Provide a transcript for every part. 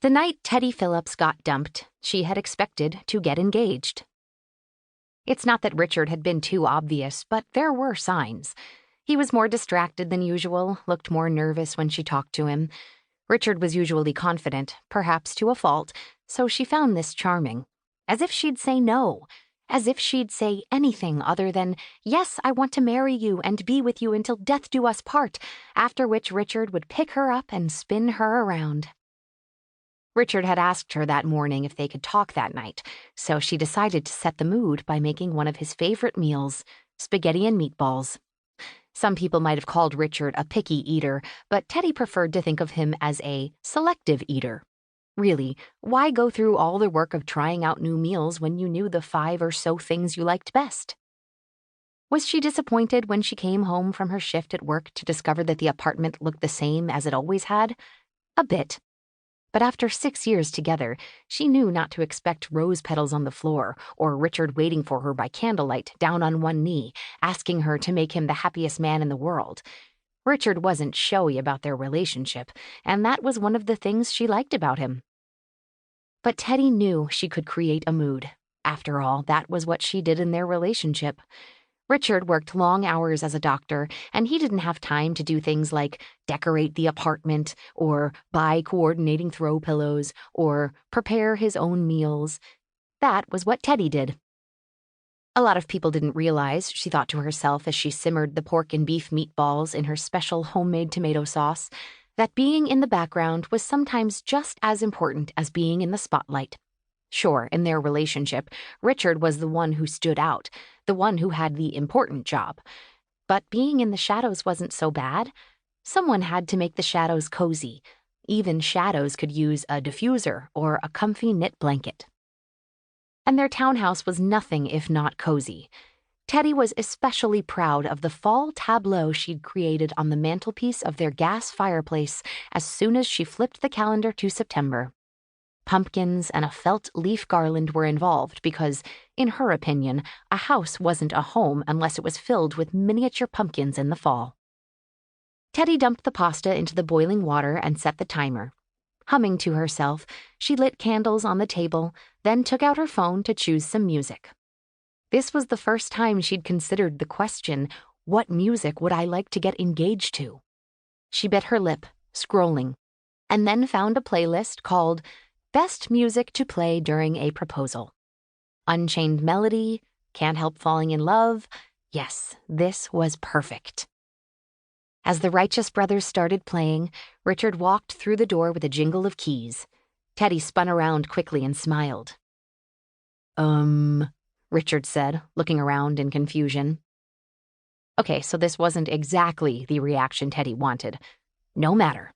The night Teddy Phillips got dumped, she had expected to get engaged. It's not that Richard had been too obvious, but there were signs. He was more distracted than usual, looked more nervous when she talked to him. Richard was usually confident, perhaps to a fault, so she found this charming. As if she'd say no. As if she'd say anything other than, "Yes, I want to marry you and be with you until death do us part," after which Richard would pick her up and spin her around. Richard had asked her that morning if they could talk that night, so she decided to set the mood by making one of his favorite meals, spaghetti and meatballs. Some people might have called Richard a picky eater, but Teddy preferred to think of him as a selective eater. Really, why go through all the work of trying out new meals when you knew the 5 or so things you liked best? Was she disappointed when she came home from her shift at work to discover that the apartment looked the same as it always had? A bit. But after 6 years together, she knew not to expect rose petals on the floor or Richard waiting for her by candlelight down on one knee, asking her to make him the happiest man in the world. Richard wasn't showy about their relationship, and that was one of the things she liked about him. But Teddy knew she could create a mood. After all, that was what she did in their relationship. Richard worked long hours as a doctor, and he didn't have time to do things like decorate the apartment, or buy coordinating throw pillows, or prepare his own meals. That was what Teddy did. A lot of people didn't realize, she thought to herself as she simmered the pork and beef meatballs in her special homemade tomato sauce, that being in the background was sometimes just as important as being in the spotlight. Sure, in their relationship, Richard was the one who stood out, the one who had the important job. But being in the shadows wasn't so bad. Someone had to make the shadows cozy. Even shadows could use a diffuser or a comfy knit blanket. And their townhouse was nothing if not cozy. Teddy was especially proud of the fall tableau she'd created on the mantelpiece of their gas fireplace as soon as she flipped the calendar to September. Pumpkins and a felt leaf garland were involved because, in her opinion, a house wasn't a home unless it was filled with miniature pumpkins in the fall. Teddy dumped the pasta into the boiling water and set the timer. Humming to herself, she lit candles on the table, then took out her phone to choose some music. This was the first time she'd considered the question, what music would I like to get engaged to? She bit her lip, scrolling, and then found a playlist called Best Music to Play During a Proposal. Unchained Melody, Can't Help Falling in Love. Yes, this was perfect. As the Righteous Brothers started playing, Richard walked through the door with a jingle of keys. Teddy spun around quickly and smiled. Richard said, looking around in confusion. Okay, so this wasn't exactly the reaction Teddy wanted. No matter.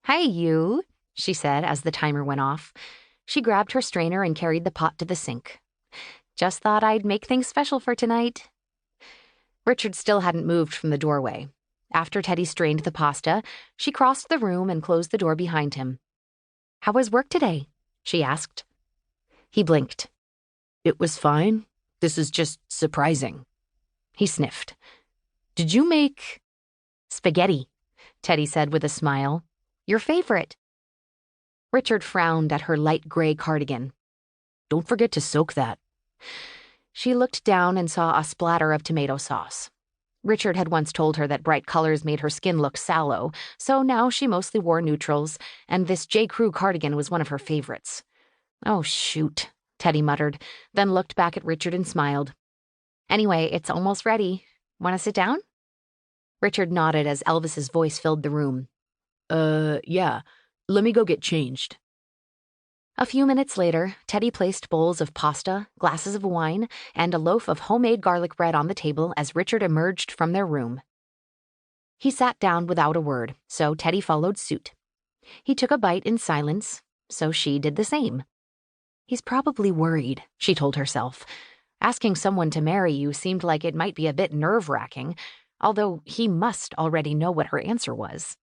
"Hey, you," she said as the timer went off. She grabbed her strainer and carried the pot to the sink. "Just thought I'd make things special for tonight." Richard still hadn't moved from the doorway. After Teddy strained the pasta, she crossed the room and closed the door behind him. "How was work today?" she asked. He blinked. "It was fine. This is just surprising." He sniffed. "Did you make—" "Spaghetti," Teddy said with a smile. "Your favorite." Richard frowned at her light gray cardigan. "Don't forget to soak that." She looked down and saw a splatter of tomato sauce. Richard had once told her that bright colors made her skin look sallow, so now she mostly wore neutrals, and this J. Crew cardigan was one of her favorites. "Oh, shoot," Teddy muttered, then looked back at Richard and smiled. "Anyway, it's almost ready. Want to sit down?" Richard nodded as Elvis's voice filled the room. Yeah. Let me go get changed." A few minutes later, Teddy placed bowls of pasta, glasses of wine, and a loaf of homemade garlic bread on the table as Richard emerged from their room. He sat down without a word, so Teddy followed suit. He took a bite in silence, so she did the same. He's probably worried, she told herself. Asking someone to marry you seemed like it might be a bit nerve-wracking, although he must already know what her answer was.